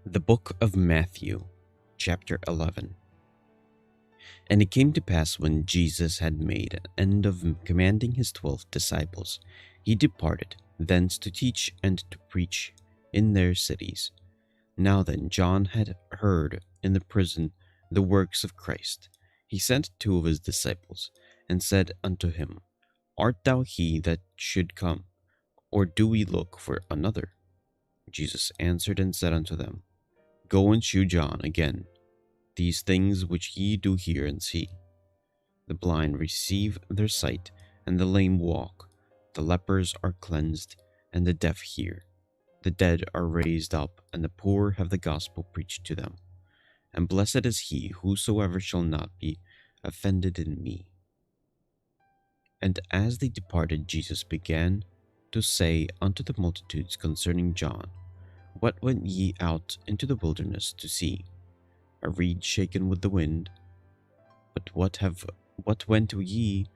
The Book of Matthew, chapter 11. And it came to pass when Jesus had made an end of commanding his 12 disciples, he departed thence to teach and to preach in their cities. Now then, John had heard in the prison the works of Christ. He sent 2 of his disciples, and said unto him, Art thou he that should come, or do we look for another? Jesus answered and said unto them, Go and shew John again these things which ye do hear and see. The blind receive their sight, and the lame walk, the lepers are cleansed, and the deaf hear. The dead are raised up, and the poor have the gospel preached to them. And blessed is he whosoever shall not be offended in me. And as they departed, Jesus began to say unto the multitudes concerning John, What went ye out into the wilderness to see? A reed shaken with the wind? But what went ye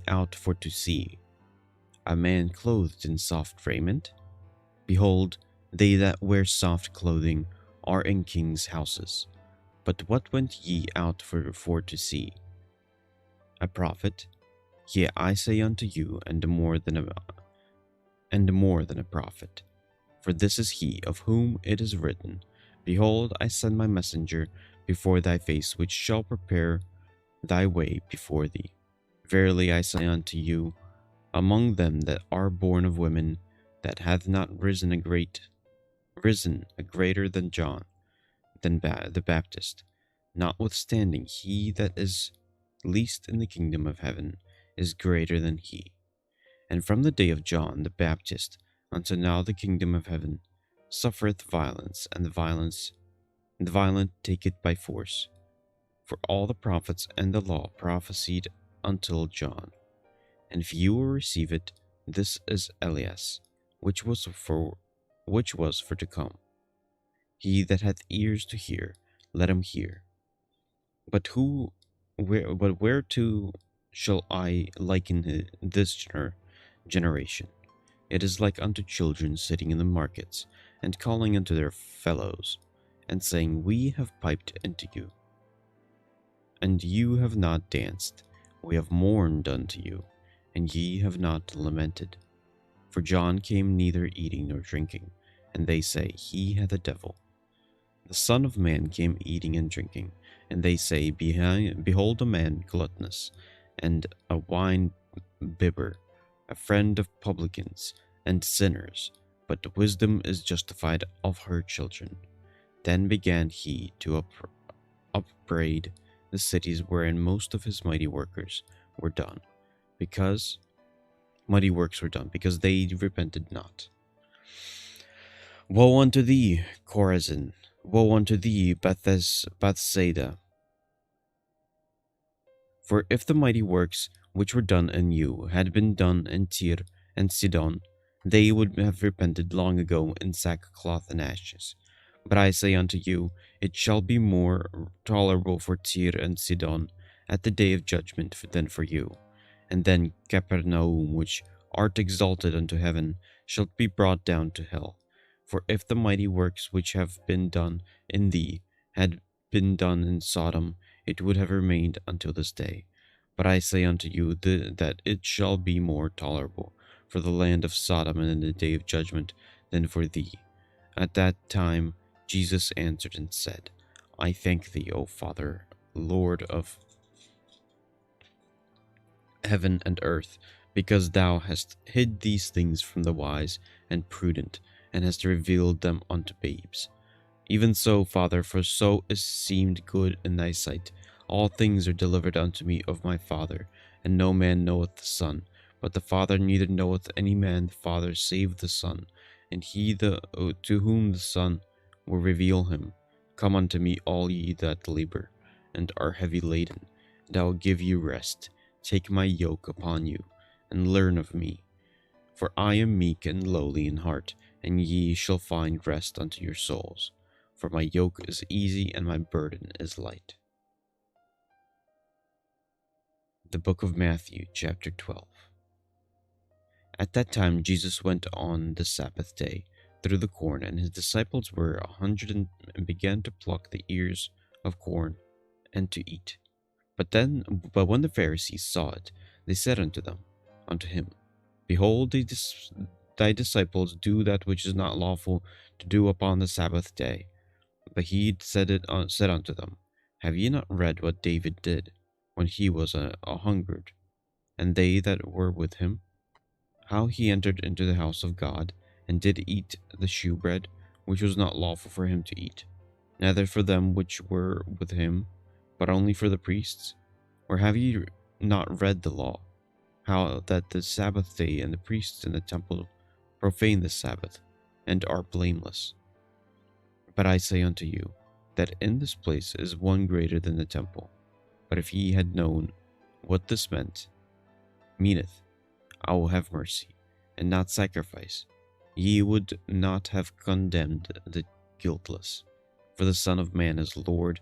out for to see? A man clothed in soft raiment? Behold, they that wear soft clothing are in kings' houses. But what went ye out for to see? A prophet? Yea, I say unto you, and more than a prophet. For this is he of whom it is written, Behold, I send my messenger before thy face, which shall prepare thy way before thee. Verily I say unto you, among them that are born of women, that hath not risen a greater than John, the Baptist. Notwithstanding, he that is least in the kingdom of heaven is greater than he. And from the day of John the Baptist until now the kingdom of heaven suffereth violence, and the violent take it by force. For all the prophets and the law prophesied until John. And if you will receive it, this is Elias, which was for to come. He that hath ears to hear, let him hear. But whereto shall I liken this generation? It is like unto children sitting in the markets, and calling unto their fellows, and saying, We have piped unto you, and you have not danced. We have mourned unto you, and ye have not lamented. For John came neither eating nor drinking, and they say, He hath a devil. The Son of Man came eating and drinking, and they say, Behold a man gluttonous, and a wine bibber, a friend of publicans and sinners, but wisdom is justified of her children. Then began he to upbraid the cities wherein most of his mighty works were done, because they repented not. Woe unto thee, Chorazin! Woe unto thee, Bethsaida! For if the mighty works which were done in you had been done in Tyre and Sidon, they would have repented long ago in sackcloth and ashes. But I say unto you, it shall be more tolerable for Tyre and Sidon at the day of judgment than for you. And then Capernaum, which art exalted unto heaven, shall be brought down to hell. For if the mighty works which have been done in thee had been done in Sodom, it would have remained until this day. But I say unto you that it shall be more tolerable for the land of Sodom in the day of judgment than for thee. At that time Jesus answered and said, I thank thee, O Father, Lord of heaven and earth, because thou hast hid these things from the wise and prudent, and hast revealed them unto babes. Even so, Father, for so it seemed good in thy sight. All things are delivered unto me of my Father, and no man knoweth the Son, but the Father, neither knoweth any man the Father save the Son, and he to whom the Son will reveal him. Come unto me, all ye that labor and are heavy laden, and I will give you rest. Take my yoke upon you, and learn of me. For I am meek and lowly in heart, and ye shall find rest unto your souls. For my yoke is easy and my burden is light. The Book of Matthew, chapter 12. At that time Jesus went on the Sabbath day through the corn, and his disciples were 100 and began to pluck the ears of corn and to eat. But when the Pharisees saw it, they said unto him, Behold, thy disciples do that which is not lawful to do upon the Sabbath day. But he said unto them, Have ye not read what David did when he was a hungered, and they that were with him? How he entered into the house of God, and did eat the shewbread, which was not lawful for him to eat, neither for them which were with him, but only for the priests? Or have ye not read the law, how that the Sabbath day and the priests in the temple profane the Sabbath, and are blameless? But I say unto you, that in this place is one greater than the temple. But if ye had known what this meaneth, I will have mercy, and not sacrifice, ye would not have condemned the guiltless. For the Son of Man is Lord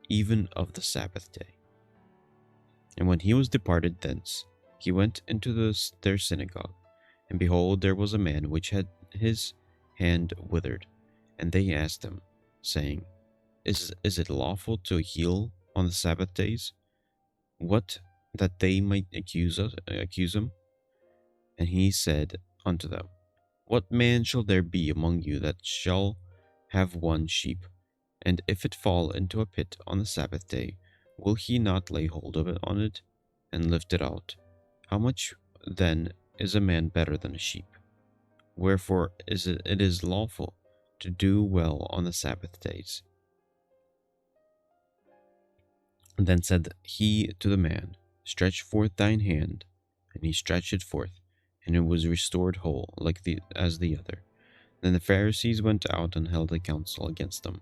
even of the Sabbath day. And when he was departed thence, he went into their synagogue, and behold, there was a man which had his hand withered. And they asked him, saying, Is it lawful to heal on the Sabbath days? What, that they might accuse him? And he said unto them, What man shall there be among you that shall have one sheep, and if it fall into a pit on the Sabbath day, will he not lay hold of it and lift it out? How much then is a man better than a sheep? Wherefore it is lawful to do well on the Sabbath days. And then said he to the man, Stretch forth thine hand. And he stretched it forth, and it was restored whole, as the other. Then the Pharisees went out and held a council against them,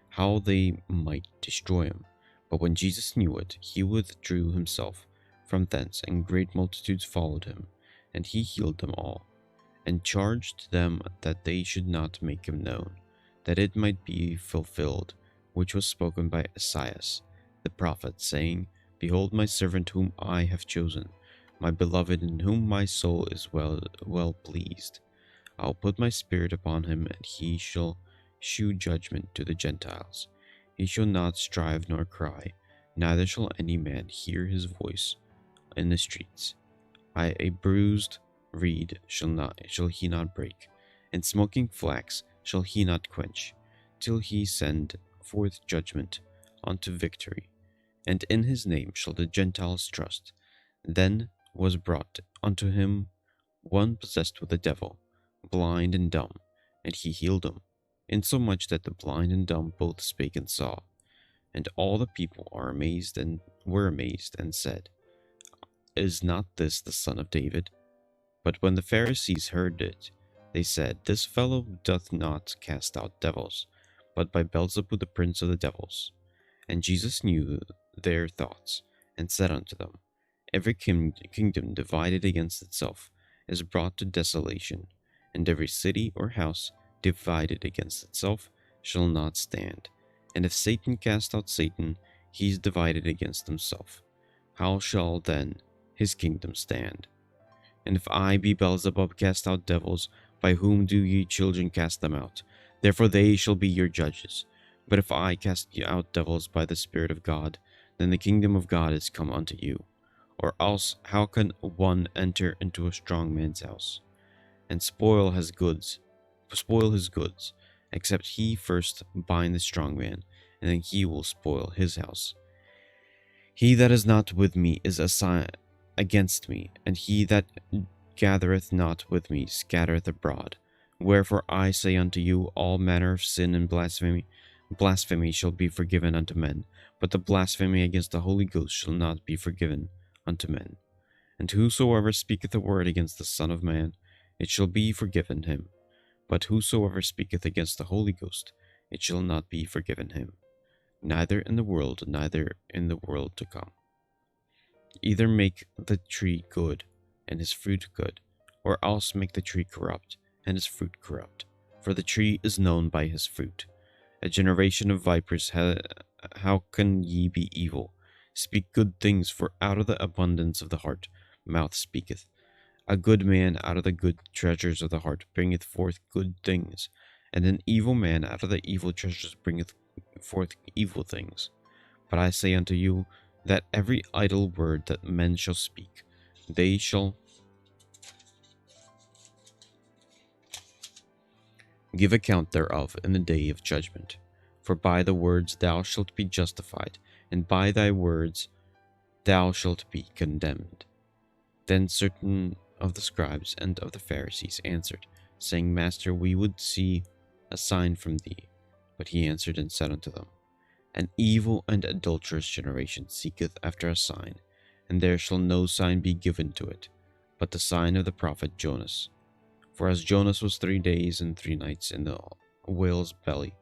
how they might destroy him. But when Jesus knew it, he withdrew himself from thence, and great multitudes followed him, and he healed them all, and charged them that they should not make him known, that it might be fulfilled, which was spoken by Esaias the prophet, saying, Behold my servant whom I have chosen, my beloved, in whom my soul is well pleased. I will put my spirit upon him, and he shall shew judgment to the Gentiles. He shall not strive nor cry, neither shall any man hear his voice in the streets. A bruised reed shall he not break, and smoking flax shall he not quench, till he send forth judgment unto victory. And in his name shall the Gentiles trust. Then was brought unto him one possessed with a devil, blind and dumb, and he healed him, insomuch that the blind and dumb both spake and saw. And all the people were amazed, and said, Is not this the son of David? But when the Pharisees heard it, they said, This fellow doth not cast out devils, but by Beelzebub the prince of the devils. And Jesus knew their thoughts, and said unto them, Every kingdom divided against itself is brought to desolation, and every city or house divided against itself shall not stand. And if Satan cast out Satan, he is divided against himself. How shall then his kingdom stand? And if I be Beelzebub, cast out devils, by whom do ye children cast them out? Therefore they shall be your judges. But if I cast out devils by the Spirit of God, then the kingdom of God is come unto you. Or else how can one enter into a strong man's house, and spoil his goods, except he first bind the strong man, and then he will spoil his house? He that is not with me is against me, and he that gathereth not with me scattereth abroad. Wherefore I say unto you, all manner of sin and blasphemy shall be forgiven unto men, but the blasphemy against the Holy Ghost shall not be forgiven unto men. And whosoever speaketh a word against the Son of Man, it shall be forgiven him. But whosoever speaketh against the Holy Ghost, it shall not be forgiven him, neither in the world to come. Either make the tree good, and his fruit good, or else make the tree corrupt, and his fruit corrupt. For the tree is known by his fruit. A generation of vipers, how can ye be evil? Speak good things, for out of the abundance of the heart mouth speaketh. A good man out of the good treasures of the heart bringeth forth good things, and an evil man out of the evil treasures bringeth forth evil things. But I say unto you, that every idle word that men shall speak, they shall give account thereof in the day of judgment. For by the words thou shalt be justified, and by thy words thou shalt be condemned. Then certain of the scribes and of the Pharisees answered, saying, Master, we would see a sign from thee. But he answered and said unto them, An evil and adulterous generation seeketh after a sign, and there shall no sign be given to it, but the sign of the prophet Jonas. For as Jonas was 3 days and 3 nights in the whale's belly,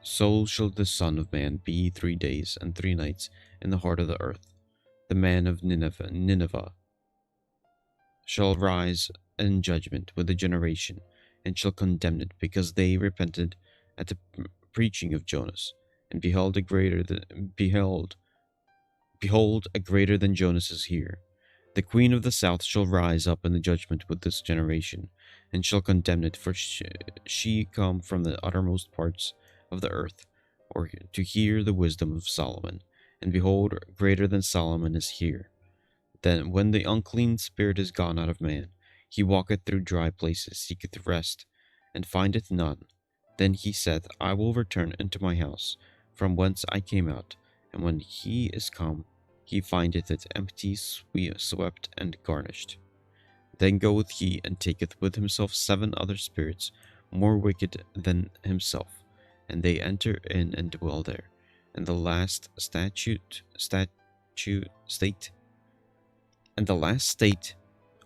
so shall the Son of Man be 3 days and 3 nights in the heart of the earth. The man of Nineveh shall rise in judgment with the generation, and shall condemn it, because they repented at the preaching of Jonas. And behold, a greater than Jonas is here. The queen of the south shall rise up in the judgment with this generation, and shall condemn it, for she come from the uttermost parts of the earth, or to hear the wisdom of Solomon. And behold, greater than Solomon is here. Then when the unclean spirit is gone out of man, he walketh through dry places, seeketh rest, and findeth none. Then he saith, I will return into my house, from whence I came out. And when he is come, he findeth it empty, swept, and garnished. Then goeth he and taketh with himself 7 other spirits, more wicked than himself, and they enter in and dwell there. And the last state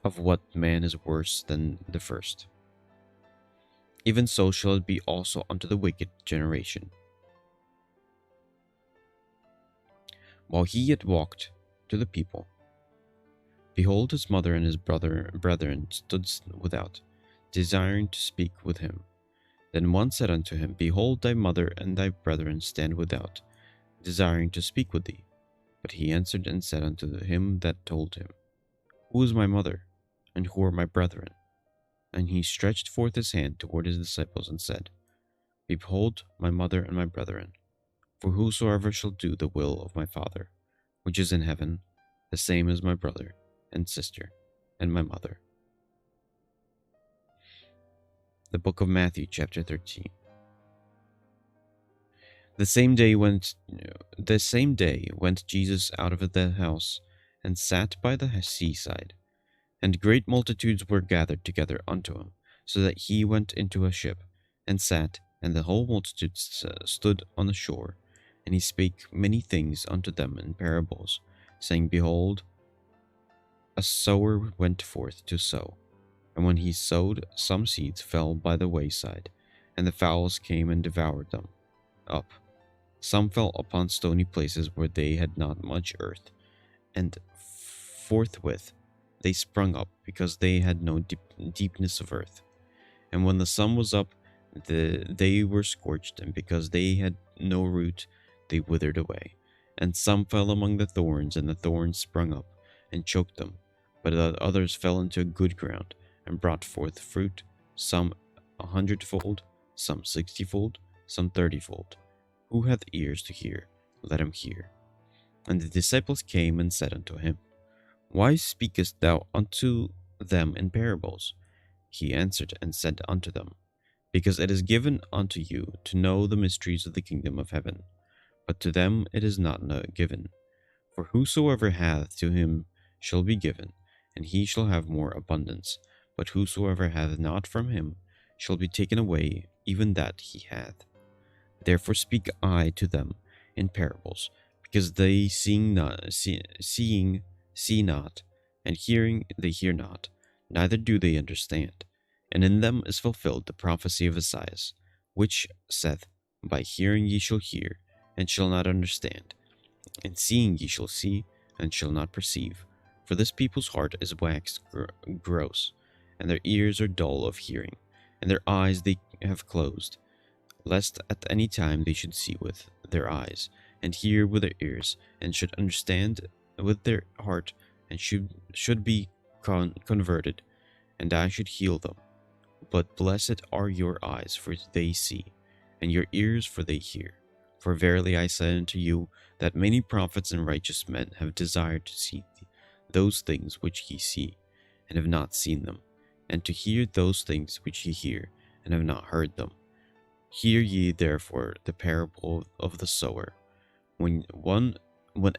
of what man is worse than the first. Even so shall it be also unto the wicked generation. While he yet walked to the people, behold, his mother and his brethren stood without, desiring to speak with him. Then one said unto him, Behold, thy mother and thy brethren stand without, desiring to speak with thee. But he answered and said unto him that told him, Who is my mother, and who are my brethren? And he stretched forth his hand toward his disciples, and said, Behold my mother and my brethren. For whosoever shall do the will of my Father, which is in heaven, the same is my brother, and sister, and my mother. The book of Matthew, chapter 13. The same day went Jesus out of the house, and sat by the seaside. And great multitudes were gathered together unto him, so that he went into a ship, and sat, and the whole multitude stood on the shore. And he spake many things unto them in parables, saying, Behold, a sower went forth to sow. And when he sowed, some seeds fell by the wayside, and the fowls came and devoured them up. Some fell upon stony places where they had not much earth, and forthwith they sprung up, because they had no deepness of earth. And when the sun was up, they were scorched, and because they had no root, they withered away. And some fell among the thorns, and the thorns sprung up, and choked them. But others fell into good ground, and brought forth fruit, some 100-fold, some 60-fold, some 30-fold. Who hath ears to hear, let him hear. And the disciples came and said unto him, Why speakest thou unto them in parables? He answered and said unto them, Because it is given unto you to know the mysteries of the kingdom of heaven, but to them it is not given. For whosoever hath, to him shall be given, and he shall have more abundance. But whosoever hath not, from him shall be taken away even that he hath. Therefore speak I to them in parables, because they seeing see not, and hearing they hear not, neither do they understand. And in them is fulfilled the prophecy of Isaiah, which saith, By hearing ye shall hear, and shall not understand, and seeing ye shall see, and shall not perceive. For this people's heart is waxed gross, and their ears are dull of hearing, and their eyes they have closed, lest at any time they should see with their eyes, and hear with their ears, and should understand with their heart, and should be converted, and I should heal them. But blessed are your eyes, for they see, and your ears, for they hear. For verily I say unto you, that many prophets and righteous men have desired to see those things which ye see, and have not seen them, and to hear those things which ye hear, and have not heard them. Hear ye therefore the parable of the sower. When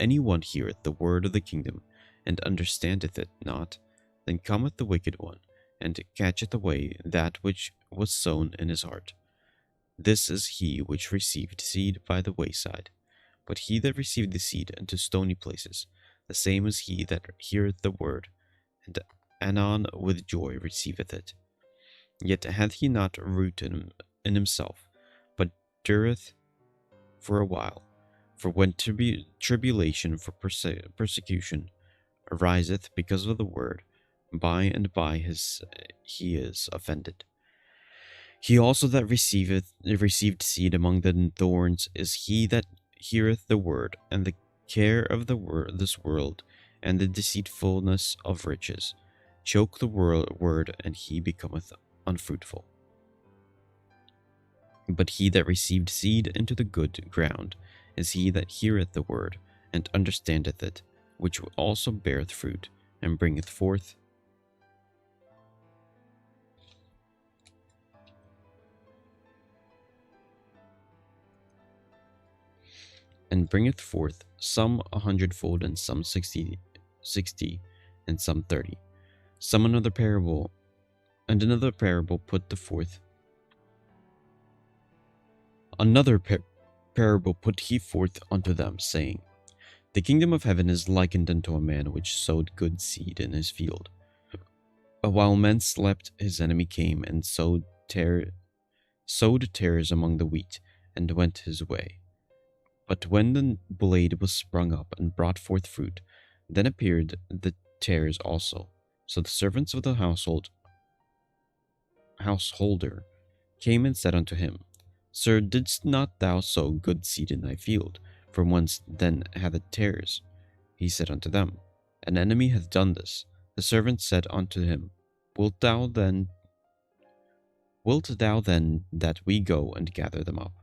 any one heareth the word of the kingdom, and understandeth it not, then cometh the wicked one, and catcheth away that which was sown in his heart. This is he which received seed by the wayside. But he that received the seed into stony places, the same is he that heareth the word, and anon with joy receiveth it. Yet hath he not root in himself, but dureth for a while. For when tribulation for persecution ariseth because of the word, by and by he is offended. He also that received seed among the thorns is he that heareth the word, and the care of this world, and the deceitfulness of riches, choke the word, and he becometh unfruitful. But he that received seed into the good ground is he that heareth the word, and understandeth it, which also beareth fruit, and bringeth forth some 100-fold, and some 60, and some 30. Another parable parable put he forth unto them, saying, The kingdom of heaven is likened unto a man which sowed good seed in his field. While men slept, his enemy came and sowed tares among the wheat, and went his way. But when the blade was sprung up and brought forth fruit, then appeared the tares also. So the servants of the householder came and said unto him, Sir, didst not thou sow good seed in thy field? From whence then hath it tares? He said unto them, An enemy hath done this. The servants said unto him, Wilt thou then that we go and gather them up?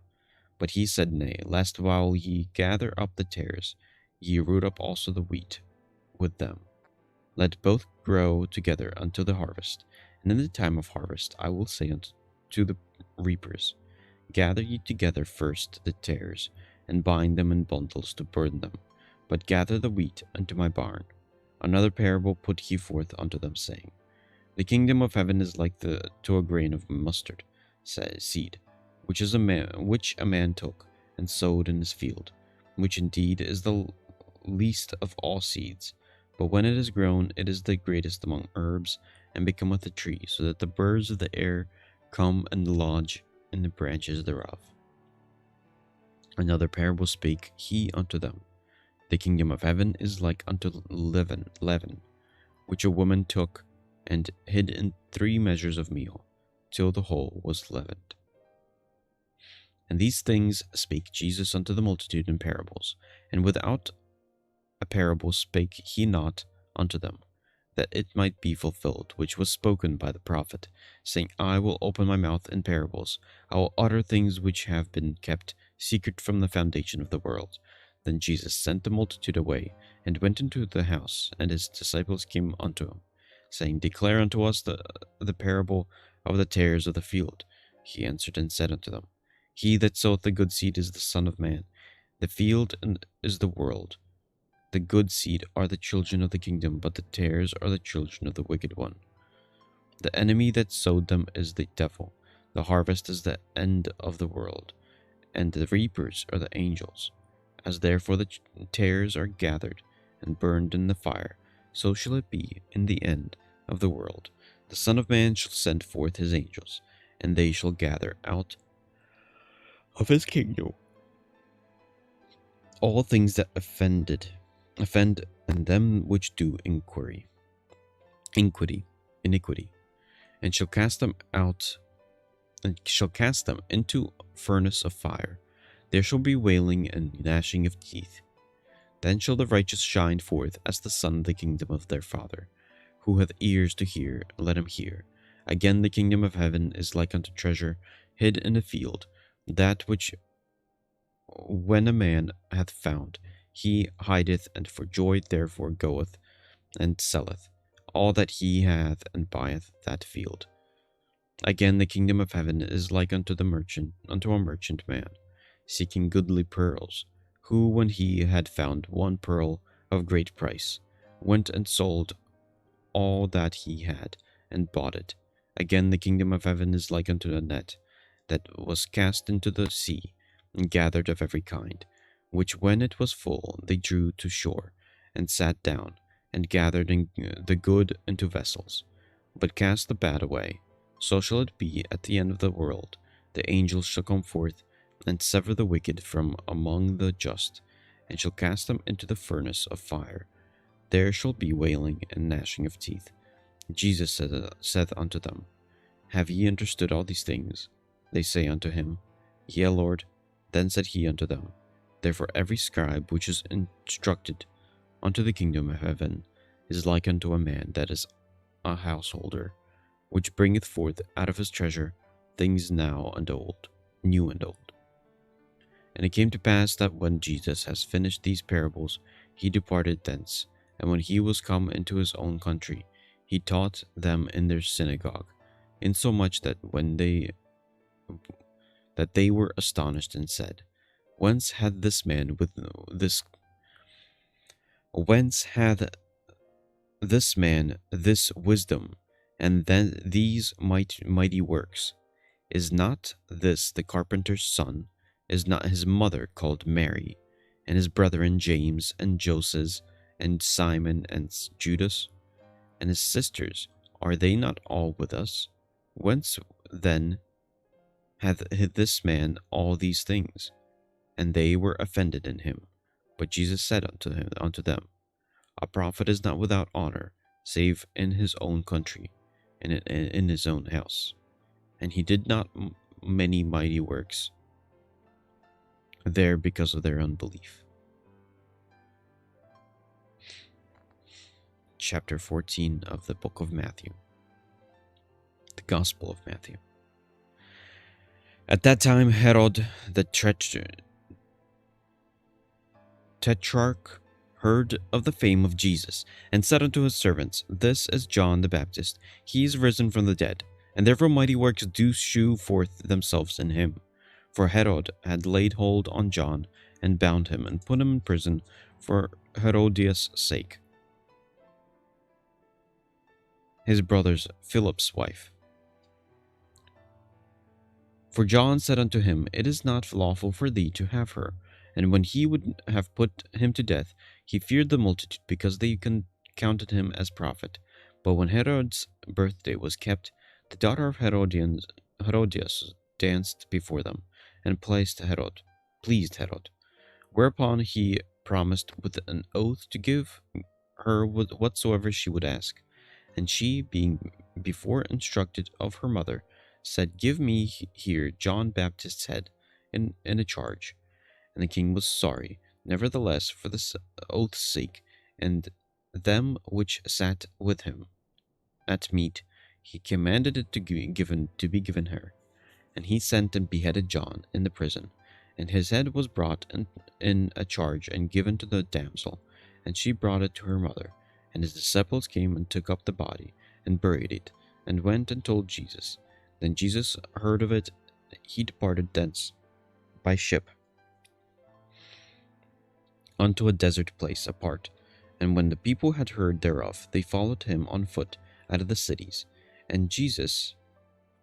But he said, Nay, lest while ye gather up the tares, ye root up also the wheat with them. Let both grow together until the harvest. And in the time of harvest I will say unto the reapers, Gather ye together first the tares, and bind them in bundles to burn them, but gather the wheat unto my barn. Another parable put he forth unto them, saying, The kingdom of heaven is like to a grain of mustard seed, which a man took and sowed in his field, which indeed is the least of all seeds. But when it is grown, it is the greatest among herbs, and becometh a tree, so that the birds of the air come and lodge in the branches thereof. Another parable spake he unto them, The kingdom of heaven is like unto leaven, which a woman took and hid in 3 measures of meal, till the whole was leavened. And these things spake Jesus unto the multitude in parables, and without a parable spake he not unto them, that it might be fulfilled which was spoken by the prophet, saying, I will open my mouth in parables, I will utter things which have been kept secret from the foundation of the world. Then Jesus sent the multitude away, and went into the house, and his disciples came unto him, saying, Declare unto us the parable of the tares of the field. He answered and said unto them, He that soweth the good seed is the Son of Man. The field is the world. The good seed are the children of the kingdom, but the tares are the children of the wicked one. The enemy that sowed them is the devil. The harvest is the end of the world, and the reapers are the angels. As therefore the tares are gathered and burned in the fire, so shall it be in the end of the world. The Son of Man shall send forth his angels, and they shall gather out of his kingdom all things that offend, and them which do iniquity, and shall cast them into furnace of fire. There shall be wailing and gnashing of teeth. Then shall the righteous shine forth as the sun of the kingdom of their Father. Who hath ears to hear, let him hear. Again, the kingdom of heaven is like unto treasure hid in a field, that which when a man hath found, he hideth, and for joy therefore goeth and selleth all that he hath, and buyeth that field. Again, the kingdom of heaven is like unto a merchant man, seeking goodly pearls, who, when he had found one pearl of great price, went and sold all that he had, and bought it. Again, the kingdom of heaven is like unto a net that was cast into the sea, and gathered of every kind, which when it was full, they drew to shore, and sat down, and gathered in the good into vessels, but cast the bad away. So shall it be at the end of the world. The angels shall come forth, and sever the wicked from among the just, and shall cast them into the furnace of fire. There shall be wailing and gnashing of teeth. Jesus saith unto them, Have ye understood all these things? They say unto him, Yea, Lord. Then said he unto them, Therefore every scribe which is instructed unto the kingdom of heaven is like unto a man that is a householder, which bringeth forth out of his treasure things new and old. And it came to pass that when Jesus has finished these parables, he departed thence, and when he was come into his own country, he taught them in their synagogue, insomuch that they were astonished, and said, Whence hath this man this wisdom, and then these mighty works? Is not this the carpenter's son? Is not his mother called Mary, and his brethren James and Joses and Simon and Judas? And his sisters, are they not all with us? Whence then hath this man all these things? And they were offended in him. But Jesus said unto them, A prophet is not without honor, save in his own country, and in his own house. And he did not many mighty works there because of their unbelief. Chapter 14 of the book of Matthew. The Gospel of Matthew. At that time Herod the Tetrarch heard of the fame of Jesus, and said unto his servants, This is John the Baptist. He is risen from the dead, and therefore mighty works do shew forth themselves in him. For Herod had laid hold on John, and bound him, and put him in prison for Herodias' sake, his brother's Philip's wife. For John said unto him, It is not lawful for thee to have her. And when he would have put him to death, he feared the multitude, because they counted him as prophet. But when Herod's birthday was kept, the daughter of Herodias danced before them, and pleased Herod. Whereupon he promised with an oath to give her whatsoever she would ask. And she, being before instructed of her mother, said, Give me here John Baptist's head in a charge. And the king was sorry. Nevertheless, for the oath's sake, and them which sat with him at meat, he commanded it to be given her. And he sent and beheaded John in the prison. And his head was brought in a charge and given to the damsel, and she brought it to her mother. And his disciples came and took up the body, and buried it, and went and told Jesus. Then Jesus heard of it. He departed thence by ship unto a desert place apart. And when the people had heard thereof, they followed him on foot out of the cities. And Jesus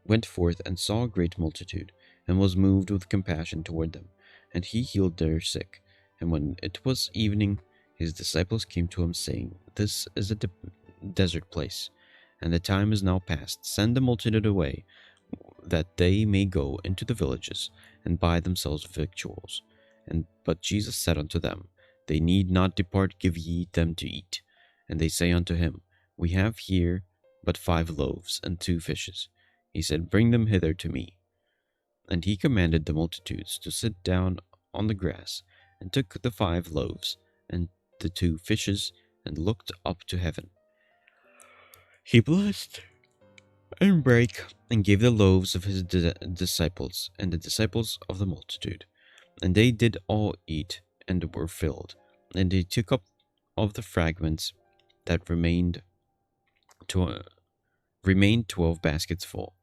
went forth and saw a great multitude, and was moved with compassion toward them, and he healed their sick. And when it was evening, his disciples came to him, saying, This is a desert place, and the time is now past. Send the multitude away, that they may go into the villages, and buy themselves victuals. But Jesus said unto them, They need not depart, give ye them to eat. And they say unto him, We have here but 5 loaves and 2 fishes. He said, Bring them hither to me. And he commanded the multitudes to sit down on the grass, and took the 5 loaves and the 2 fishes, and looked up to heaven. He blessed and brake, and gave the loaves of his disciples, and the disciples of the multitude. And they did all eat, and were filled. And they took up of the fragments that remained 12 baskets full.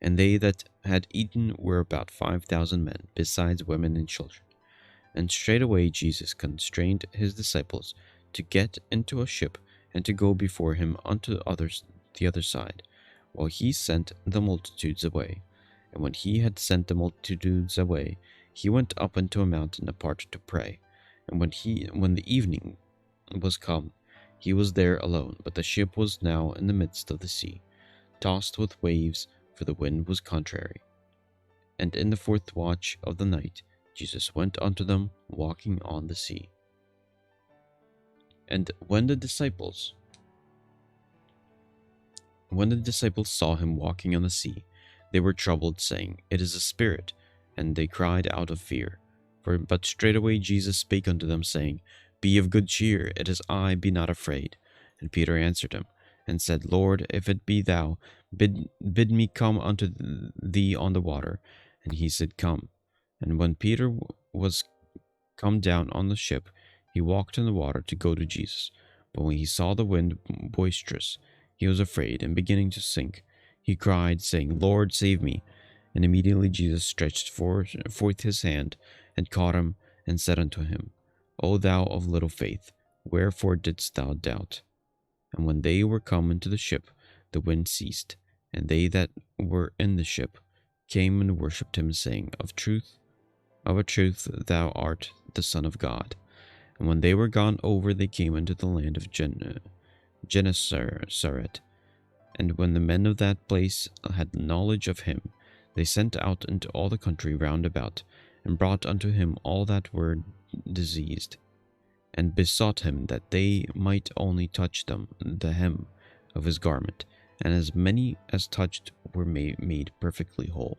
And they that had eaten were about 5,000 men, besides women and children. And straightway Jesus constrained his disciples to get into a ship, and to go before him unto the other side, while he sent the multitudes away. And when he had sent the multitudes away, he went up into a mountain apart to pray. And when the evening was come, he was there alone, but the ship was now in the midst of the sea, tossed with waves, for the wind was contrary. And in the 4th watch of the night, Jesus went unto them, walking on the sea. And when the disciples saw him walking on the sea, they were troubled, saying, It is a spirit. And they cried out of fear. But straightway Jesus spake unto them, saying, Be of good cheer, it is I, be not afraid. And Peter answered him, and said, Lord, if it be thou, bid me come unto thee on the water. And he said, Come. And when Peter was come down on the ship, he walked in the water to go to Jesus. But when he saw the wind boisterous, he was afraid, and beginning to sink, he cried, saying, Lord, save me. And immediately Jesus stretched forth his hand, and caught him, and said unto him, O thou of little faith, wherefore didst thou doubt? And when they were come into the ship, the wind ceased, and they that were in the ship came and worshipped him, saying, Of a truth thou art the Son of God. And when they were gone over, they came into the land of Gennesaret. And when the men of that place had knowledge of him, they sent out into all the country round about, and brought unto him all that were diseased, and besought him that they might only touch the hem of his garment, and as many as touched were made perfectly whole.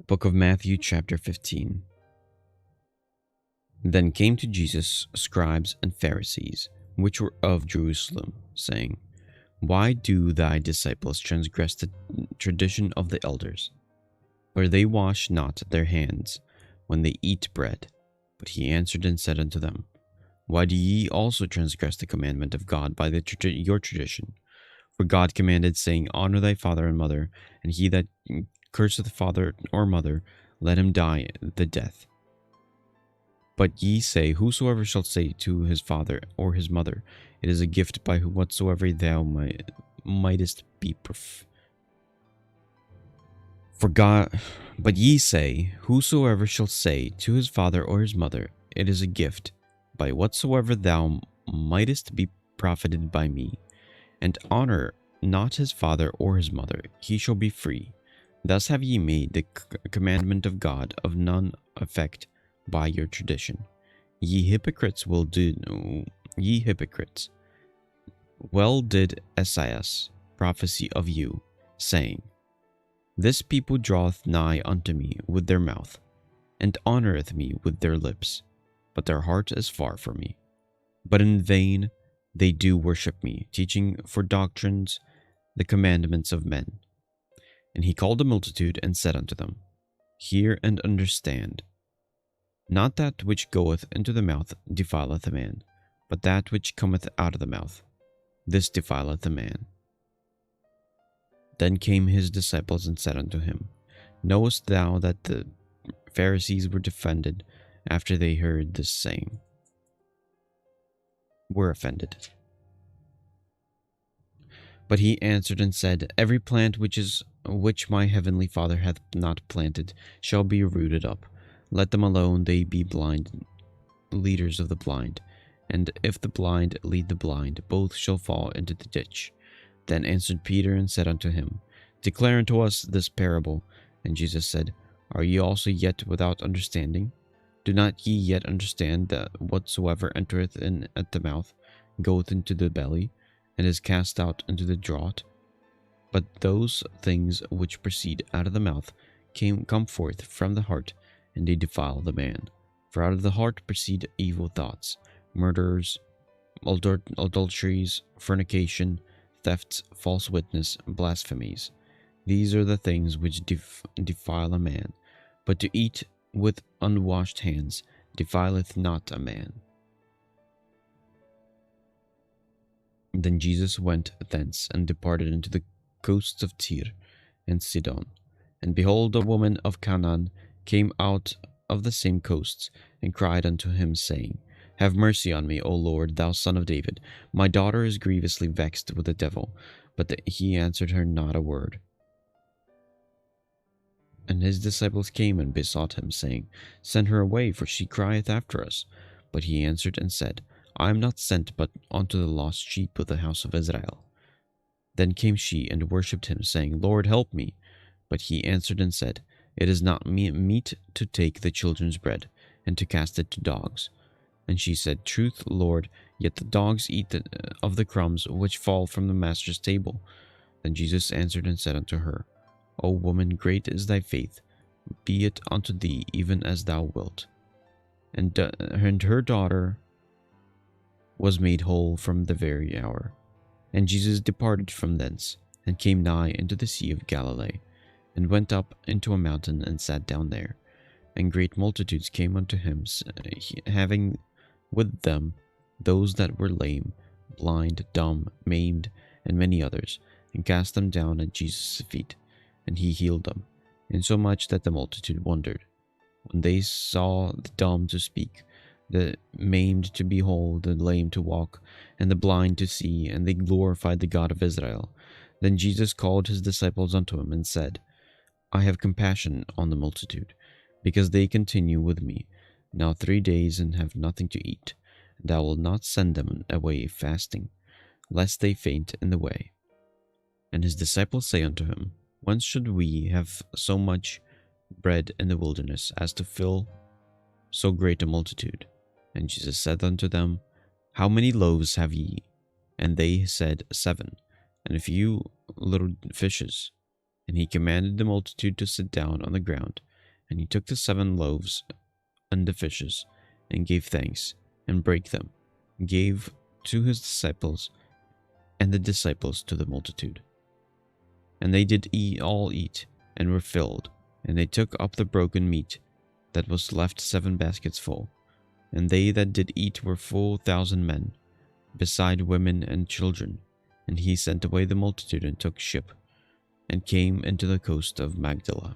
Book of Matthew, chapter 15. Then came to Jesus scribes and Pharisees, which were of Jerusalem, saying, Why do thy disciples transgress the tradition of the elders? For they wash not their hands when they eat bread. But he answered and said unto them, Why do ye also transgress the commandment of God by your tradition? For God commanded, saying, Honor thy father and mother, and he that curseth father or mother, let him die the death. But ye say, Whosoever shall say to his father or his mother, It is a gift by whatsoever thou mightest be for God. But ye say, Whosoever shall say to his father or his mother, It is a gift by whatsoever thou mightest be profited by me, and honor not his father or his mother, he shall be free. Thus have ye made the commandment of God of none effect by your tradition. Ye hypocrites, well did Esaias prophesy of you, saying, This people draweth nigh unto me with their mouth, and honoureth me with their lips, but their heart is far from me. But in vain they do worship me, teaching for doctrines the commandments of men. And he called the multitude, and said unto them, Hear and understand. Not that which goeth into the mouth defileth a man, but that which cometh out of the mouth, this defileth a man. Then came his disciples and said unto him, Knowest thou that the Pharisees were offended after they heard this saying? But he answered and said, Every plant which my heavenly Father hath not planted shall be rooted up. Let them alone, they be blind leaders of the blind. And if the blind lead the blind, both shall fall into the ditch. Then answered Peter and said unto him, Declare unto us this parable. And Jesus said, Are ye also yet without understanding? Do not ye yet understand that whatsoever entereth in at the mouth goeth into the belly, and is cast out into the draught. But those things which proceed out of the mouth come forth from the heart, and they defile the man. For out of the heart proceed evil thoughts, murders, adulteries, fornication, thefts, false witness, blasphemies. These are the things which defile a man. But to eat with unwashed hands defileth not a man. Then Jesus went thence, and departed into the coasts of Tyre and Sidon. And behold, a woman of Canaan came out of the same coasts, and cried unto him, saying, Have mercy on me, O Lord, thou Son of David. My daughter is grievously vexed with the devil. But he answered her not a word. And his disciples came and besought him, saying, Send her away, for she crieth after us. But he answered and said, I am not sent but unto the lost sheep of the house of Israel. Then came she and worshipped him, saying, Lord, help me. But he answered and said, It is not meet to take the children's bread, and to cast it to dogs. And she said, Truth, Lord, yet the dogs eat of the crumbs which fall from the master's table. Then Jesus answered and said unto her, O woman, great is thy faith, be it unto thee even as thou wilt. And her daughter was made whole from the very hour. And Jesus departed from thence, and came nigh into the sea of Galilee, and went up into a mountain, and sat down there. And great multitudes came unto him, having with them those that were lame, blind, dumb, maimed, and many others, and cast them down at Jesus' feet. And he healed them, insomuch that the multitude wondered, when they saw the dumb to speak, the maimed to behold, the lame to walk, and the blind to see, and they glorified the God of Israel. Then Jesus called his disciples unto him, and said, I have compassion on the multitude, because they continue with me now 3 days, and have nothing to eat, and I will not send them away fasting, lest they faint in the way. And his disciples say unto him, Whence should we have so much bread in the wilderness, as to fill so great a multitude? And Jesus said unto them, How many loaves have ye? And they said, 7, and a few little fishes. And he commanded the multitude to sit down on the ground. And he took the 7 loaves and the fishes, and gave thanks, and brake them, gave to his disciples, and the disciples to the multitude. And they did all eat, and were filled. And they took up the broken meat, that was left 7 baskets full. And they that did eat were full 1,000 men, beside women and children. And he sent away the multitude, and took ship, and came into the coast of Magdala.